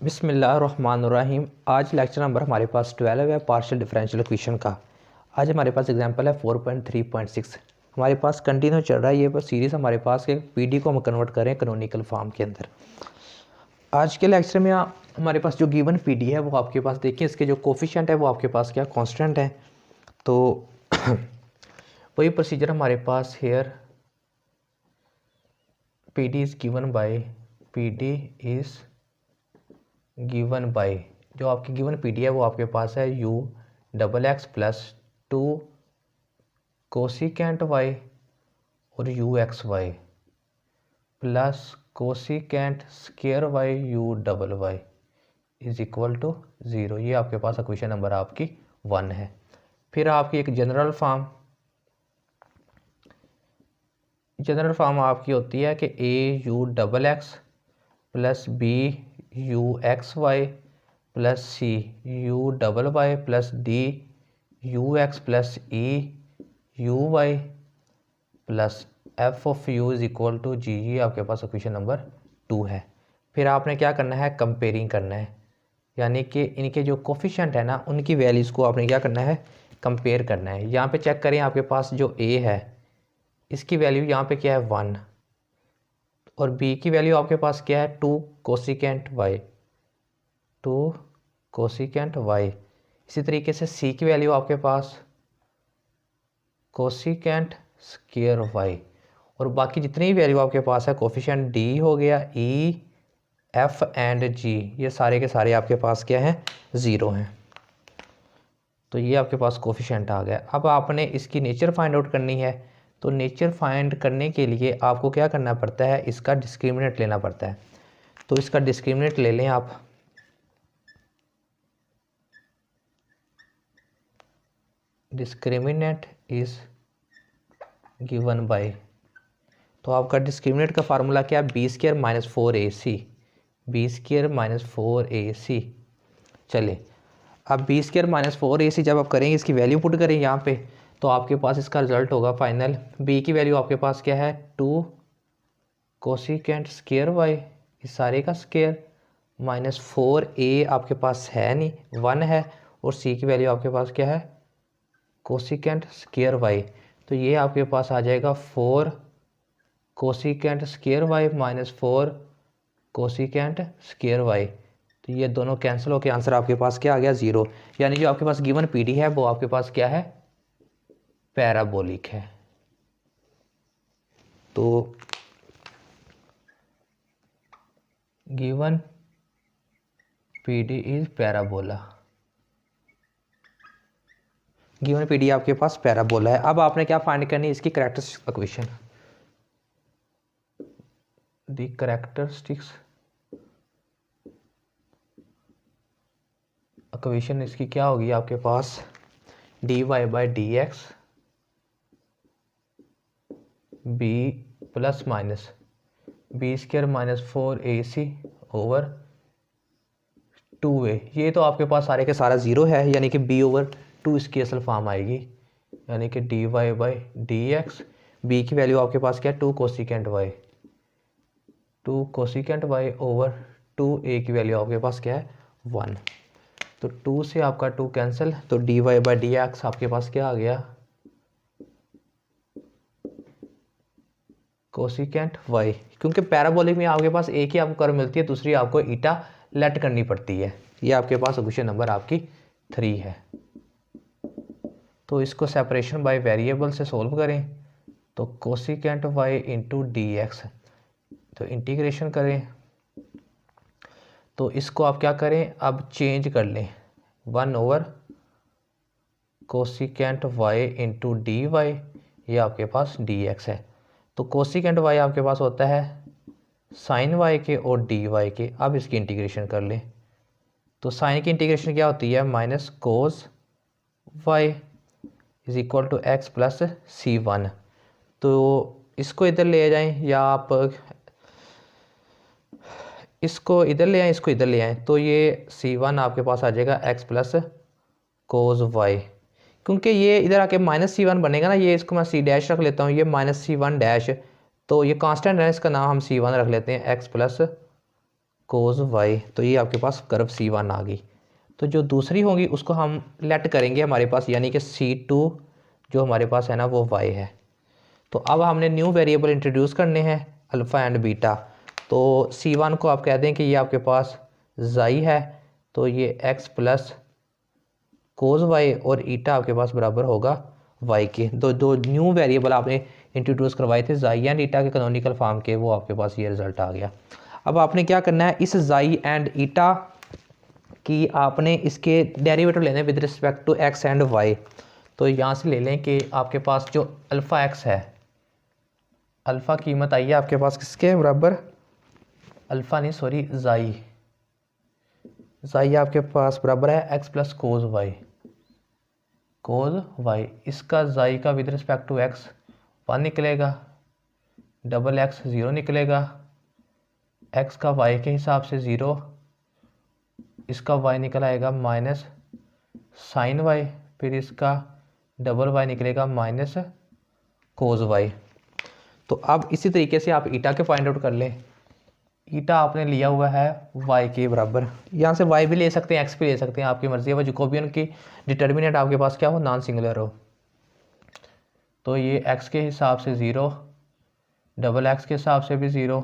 बिस्मिल्लाहिर्रहमानिर्रहीम। आज lecture number हमारे पास 12 है पार्शियल डिफरेंशियल इक्वेशन का। आज हमारे पास एग्जांपल है 4.3.6। हमारे पास कंटिन्यू चल रहा है ये सीरीज़ हमारे पास के पीडी को हम कन्वर्ट करें कैनोनिकल फॉर्म के अंदर। आज के लेक्चर में हमारे पास जो गिवन पीडी है वो आपके पास देखिए, इसके जो कोफिशिएंट है वो आपके पास क्या कांस्टेंट है। तो वही प्रोसीजर हमारे पास here PD is given by जो आपकी गिवन पीडी है वो आपके पास है u XX plus 2 cosecant y और UXY plus cosecant square y UYY is equal to 0। ये आपके पास इक्वेशन नंबर आपकी 1 है। फिर आपकी एक जनरल फॉर्म आपकी होती है कि AUXX plus BUXY plus CUYY plus DUX plus EUY plus F of U is equal to G। ये आपके पास इक्वेशन नंबर 2 है। फिर आपने क्या करना है, कंपेयरिंग करना है, यानी कि इनके जो कोफिशिएंट है ना उनकी वैल्यूज़ को आपने क्या करना है, कंपेयर करना है। यहाँ पे चेक करें, आपके पास जो A है इसकी वैल्यू यहाँ पे क्या है 1 और B की वैल्यू आपके पास क्या है 2 कोसिकेंट y। इसी तरीके से C की वैल्यू आपके पास कोसिकेंट स्क्वायर y और बाकी जितनी वैल्यू आपके पास है कोफिशिएंट D हो गया, E, F एंड G, ये सारे के सारे आपके पास क्या हैं 0 हैं। तो ये आपके पास कोफिशिएंट आ गया। अब आपने इसकी नेचर फाइंड आउट करनी है। तो नेचर फाइंड करने के लिए आपको क्या करना पड़ता है, इसका डिस्क्रिमिनेंट लेना पड़ता है। तो इसका डिस्क्रिमिनेंट ले लें आप। डिस्क्रिमिनेंट इज गिवन बाय, तो आपका डिस्क्रिमिनेंट का फार्मूला क्या है, b² minus 4ac। b² minus 4ac। चले अब b² माइनस 4ac जब आप करेंगे, इसकी वैल्यू पुट करें यहाँ पे, तो आपके पास इसका रिजल्ट होगा फाइनल। b की वैल्यू आपके पास क्या है 2 कोसिकेंट स्क्वायर y, इस सारे का स्क्वायर, माइनस 4a आपके पास है नहीं 1 है, और c की वैल्यू आपके पास क्या है कोसिकेंट स्क्वायर y। तो ये आपके पास आ जाएगा 4 cosecant square y minus 4 cosecant square y। तो ये दोनों कैंसिल होकर आंसर आपके पास क्या आ गया 0। यानी जो आपके पास गिवन पीडी है वो आपके पास क्या है, पैराबोलिक है। तो given PD is parabola, given PD आपके पास पैराबोला है। अब आपने क्या फाइंड करनी है, इसकी characteristics equation. The characteristics equation इसकी क्या होगी आपके पास, dy by dx b plus minus b² minus 4ac over 2a। ये तो आपके पास सारे के सारा 0 है, यानी कि b/2 इसकी असल फॉर्म आएगी, यानी कि dy बाई dx। b की वैल्यू आपके पास क्या है 2 कोसिकेंट y ओवर 2a की वैल्यू आपके पास क्या है 1। तो 2 से आपका 2 कैंसिल, तो dy बाई dx आपके पास क्या आ गया कोसिकेंट y। क्योंकि पैराबोलिक में आपके पास एक ही आपको कर्व मिलती है, दूसरी आपको ईटा लेट करनी पड़ती है। ये आपके पास क्वेश्चन नंबर आपकी 3 है। तो इसको सेपरेशन बाय वेरिएबल से सोल्व करें, तो कोसिकेंट y इंटू dx, तो इंटीग्रेशन करें, तो इसको आप क्या करें, अब चेंज कर लें 1 over cosecant y into d y, ये आपके पास dx है। तो कोसिकेंट y आपके पास होता है साइन y के और डी वाई के। अब इसकी इंटीग्रेशन कर लें, तो साइन की इंटीग्रेशन क्या होती है minus cos y is equal to x plus c1। तो इसको इधर ले जाएं, या आप इसको इधर ले आएँ, इसको इधर ले आएँ, तो ये c1 आपके पास आ जाएगा x प्लस कोस y। क्योंकि ये इधर आके माइनस c1 बनेगा ना, ये इसको मैं c डैश रख लेता हूँ, ये माइनस c1 डैश, तो ये कांस्टेंट है, इसका नाम हम c1 रख लेते हैं x प्लस कोस वाई, तो ये आपके पास कर्व C1 आ गई। तो जो दूसरी होंगी उसको हम लेट करेंगे हमारे पास, यानी कि C2 जो हमारे पास है ना वो y है। तो अब हमने न्यू वेरिएबल इंट्रोड्यूस करने हैं अल्फ़ा एंड बीटा। तो C1 को आप कह दें कि ये आपके पास जाई है, तो ये x प्लस कोस वाई और ईटा आपके पास बराबर होगा y के। दो न्यू वेरिएबल आपने इंट्रोड्यूस करवाए थे जाई एंड ईटा के कैनोनिकल फॉर्म के, वो आपके पास ये रिजल्ट आ गया। अब आपने क्या करना है, इस जाई एंड ईटा की आपने इसके डेरिवेटिव लेने with respect to x and y। तो यहाँ से ले लें कि आपके पास जो अल्फ़ा x है, अल्फ़ा कीमत आई है आपके पास किसके बराबर, अल्फ़ा नहीं सॉरी जाई आपके पास बराबर है x प्लस कोस वाई। इसका जाई का विद रिस्पेक्ट टू x 1 निकलेगा, डबल x 0 निकलेगा, x का y के हिसाब से 0, इसका y निकल आएगा माइनस साइन y, फिर इसका डबल y निकलेगा माइनस कोस y। तो अब इसी तरीके से आप ईटा के फाइंड आउट कर लें। ईटा आपने लिया हुआ है y के बराबर, यहाँ से y भी ले सकते हैं x भी ले सकते हैं, आपकी मर्जी है। वो जैकोबियन की डिटर्मिनेंट आपके पास क्या हो, नॉन सिंगुलर हो। तो ये x के हिसाब से 0, डबल x के हिसाब से भी 0,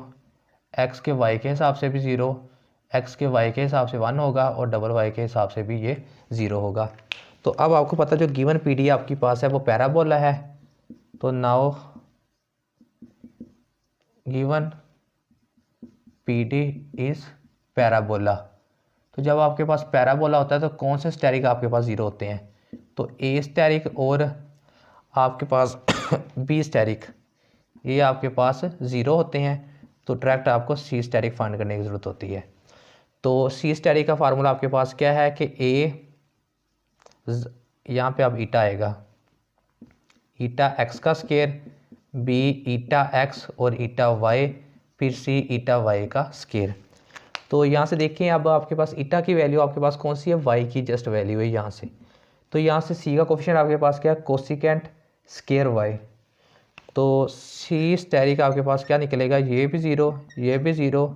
x के y के हिसाब से भी 0, x के y के हिसाब से 1 होगा और डबल y के हिसाब से भी ये 0 होगा। तो अब आपको पता जो गिवन पीडी आपके पास है वो पैराबोला है। तो now given PD is parabola. तो जब आपके पास पैराबोला होता है तो कौन से स्टेरिक आपके पास 0 होते हैं, तो ए स्टेरिक और आपके पास बी स्टेरिक, ये आपके पास 0 होते हैं। तो डायरेक्ट आपको सी स्टेरिक फाइंड करने की ज़रूरत होती है। तो सी स्टेरिक का फार्मूला आपके पास क्या है कि ए, यहाँ पे अब ईटा आएगा, ईटा एक्स का स्केयर, बी ईटा एक्स और ईटा वाई, फिर सी ईटा वाई का स्केयर। तो यहाँ से देखिए अब आपके पास ईटा की वैल्यू आपके पास कौन सी है, वाई की जस्ट वैल्यू है यहाँ से। तो यहाँ से सी का कोफिशिएंट आपके पास क्या है, कोसिकेंट स्केयर वाई। तो सी स्टेरिक आपके पास क्या निकलेगा, ये भी 0, ये भी 0,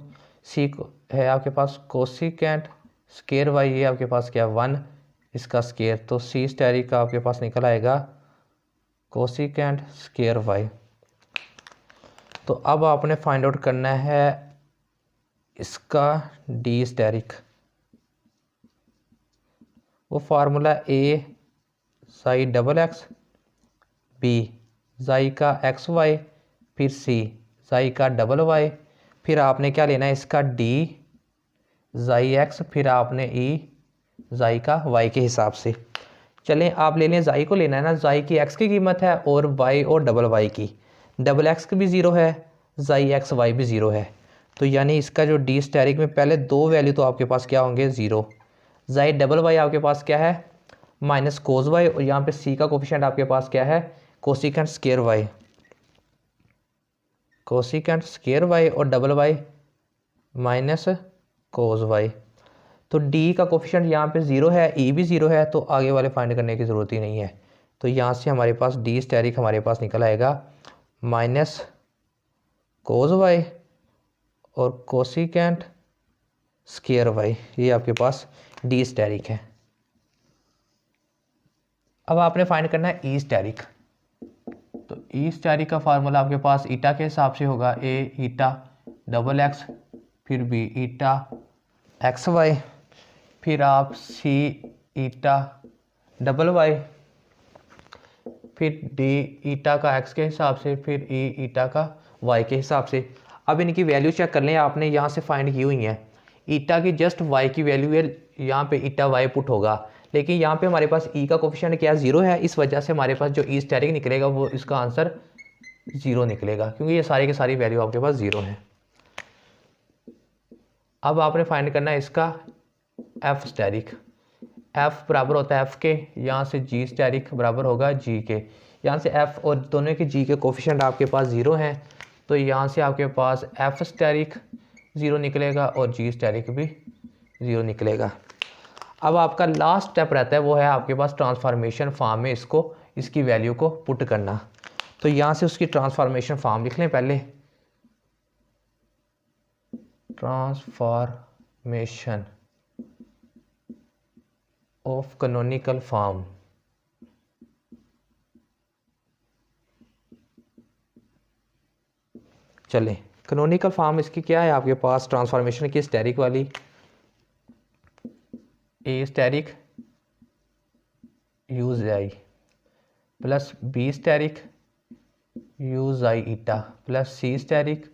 सी है आपके पास कोसिकेंट स्केयर वाई, ये आपके पास क्या 1 इसका स्केयर। तो सी स्टेरिक का आपके पास निकल आएगा कोसिकेंट स्केयर वाई। तो अब आपने फाइंड आउट करना है इसका डी स्टेरिक। वो फार्मूला ए साई डबल एक्स, बी जाई का एक्स वाई, फिर सी जाई का डबल वाई, फिर आपने क्या लेना है इसका डी जाई एक्स, फिर आपने ई जाई का वाई के हिसाब से। चलें आप ले लें, जाई को लेना है ना, जाई की एक्स की कीमत है और वाई और डबल वाई की, डबल एक्स की भी 0 है, जाई एक्स वाई भी 0 है। तो यानी इसका जो डी स्टेरिक में पहले 2 वैल्यू तो आपके पास क्या होंगे 0, जाई डबल वाई आपके पास क्या है माइनस कोस वाई, और यहाँ पे सी का कोफिशिएंट आपके पास क्या है cosecant square Y, cosecant square Y और double Y minus cos Y. तो डी का कोफिशिएंट यहाँ पे 0 है, ई भी 0 है, तो आगे वाले फाइंड करने की ज़रूरत ही नहीं है। तो यहाँ से हमारे पास डी स्टेरिक हमारे पास निकल आएगा माइनस कोस वाई और कोसिकेंट स्केयर वाई, ये आपके पास डी स्टेरिक है। अब आपने फाइंड करना है ई स्टेरिक। तो ई स्टेरिक का फार्मूला आपके पास ईटा के हिसाब से होगा, ए ईटा डबल एक्स, फिर बी ईटा एक्स वाई, फिर आप सी ईटा डबल वाई, फिर डी ईटा का एक्स के हिसाब से, फिर ई ईटा का वाई के हिसाब से। अब इनकी वैल्यू चेक कर लें, आपने यहाँ से फाइंड की हुई है। ईटा की जस्ट वाई की वैल्यू है, यहाँ पे ईटा वाई पुट होगा, लेकिन यहाँ पे हमारे पास ई का कोफिशिएंट क्या 0 है, इस वजह से हमारे पास जो ई स्टेरिक निकलेगा वो इसका आंसर 0 निकलेगा, क्योंकि ये सारी की सारी वैल्यू आपके पास 0 है। अब आपने फाइंड करना है इसका एफ स्टेरिक। एफ बराबर होता है एफ के, यहाँ से जी स्टेरिक बराबर होगा जी के। यहाँ से एफ और दोनों के जी के कोफिशिएंट आपके पास 0 हैं, तो यहाँ से आपके पास एफ स्टेरिक 0 निकलेगा और जी स्टेरिक भी 0 निकलेगा। अब आपका लास्ट स्टेप रहता है वो है आपके पास ट्रांसफॉर्मेशन फॉर्म में इसकी वैल्यू को पुट करना। तो यहाँ से उसकी ट्रांसफॉर्मेशन फॉर्म लिख लें पहले। Transformation of canonical form. चलें, कैनोनिकल फॉर्म इसकी क्या है आपके पास ट्रांसफॉर्मेशन की, स्टेरिक वाली, A asterisk U xi plus B asterisk U xi eta plus C asterisk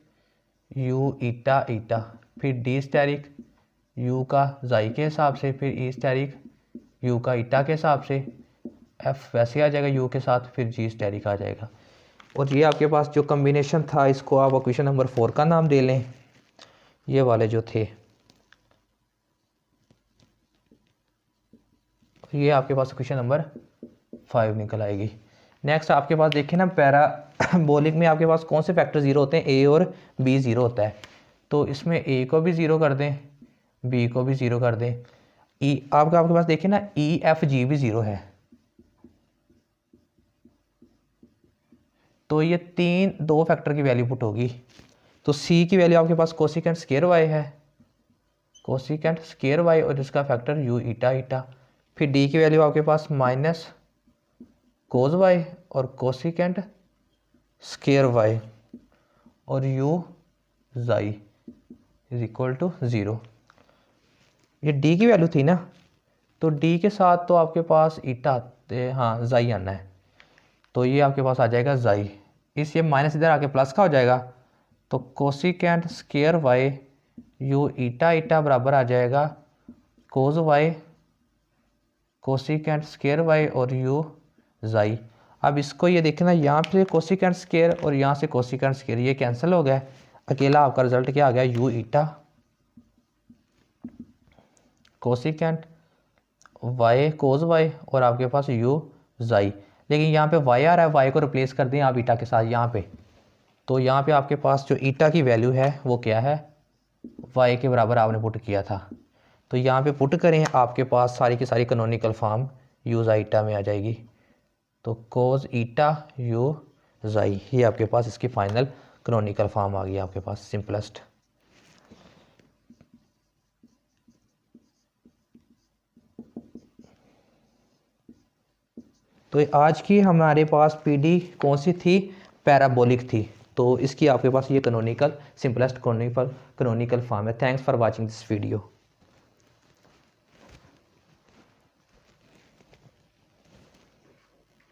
U eta eta, फिर डी स्टेरिक यू का जाई के हिसाब से, फिर ई स्टेरिक यू का ईटा के हिसाब से, एफ वैसे आ जाएगा यू के साथ, फिर जी स्टेरिक आ जाएगा। और ये आपके पास जो कम्बिनेशन था इसको आप क्वेश्चन नंबर 4 का नाम दे लें, ये वाले जो थे, ये आपके पास क्वेश्चन नंबर 5 निकल आएगी। नेक्स्ट आपके पास देखें ना, पैराबोलिक में आपके पास कौन से फैक्टर ज़ीरो होते हैं, ए और बी ज़ीरो होता है, तो इसमें ए को भी ज़ीरो कर दें, बी को भी ज़ीरो कर दें, ई आपके पास देखें ना ई एफ जी भी ज़ीरो है, तो ये दो फैक्टर की वैल्यू पुट होगी। तो सी की वैल्यू आपके पास कोसिकेंट स्केयर वाई है, कोसिकेंट स्केयर वाई, और इसका फैक्टर यू ईटा ईटा। फिर डी की वैल्यू आपके पास माइनस कोज वाई और कोसिकेंट स्केयर वाई और यू जाई इज इक्वल टू 0। ये डी की वैल्यू थी ना, तो डी के साथ तो आपके पास ईटा, हाँ जाई आना है, तो ये आपके पास आ जाएगा जाई, इस ये माइनस इधर आके प्लस का हो जाएगा, तो cosecant square Y U eta eta बराबर आ जाएगा cos Y cosecant square Y और यू जाई। अब इसको ये देखना, यहाँ पे कोसिकेंट स्केयर और यहाँ से कोसिकेंट स्केयर ये कैंसिल हो गया, अकेला आपका रिजल्ट क्या आ गया, u eta cosecant y cos y और आपके पास यू जाई। लेकिन यहाँ पे वाई आ रहा है, वाई को रिप्लेस कर दें आप ईटा के साथ यहाँ पे, तो यहाँ पे आपके पास जो ईटा की वैल्यू है वो क्या है, वाई के बराबर आपने पुट किया था, तो यहाँ पे पुट करें आपके पास सारी की सारी कैनोनिकल फॉर्म यू जाई ईटा में आ जाएगी, तो कोज ईटा यू जाई, ये आपके पास इसकी फाइनल कैनोनिकल फॉर्म आ गई आपके पास, सिंपलेस्ट। तो आज की हमारे पास पीडी कौन सी थी, पैराबोलिक थी, तो इसकी आपके पास ये कैनोनिकल सिंपलेस्ट कैनोनिकल फॉर्म है। Thanks for watching this video.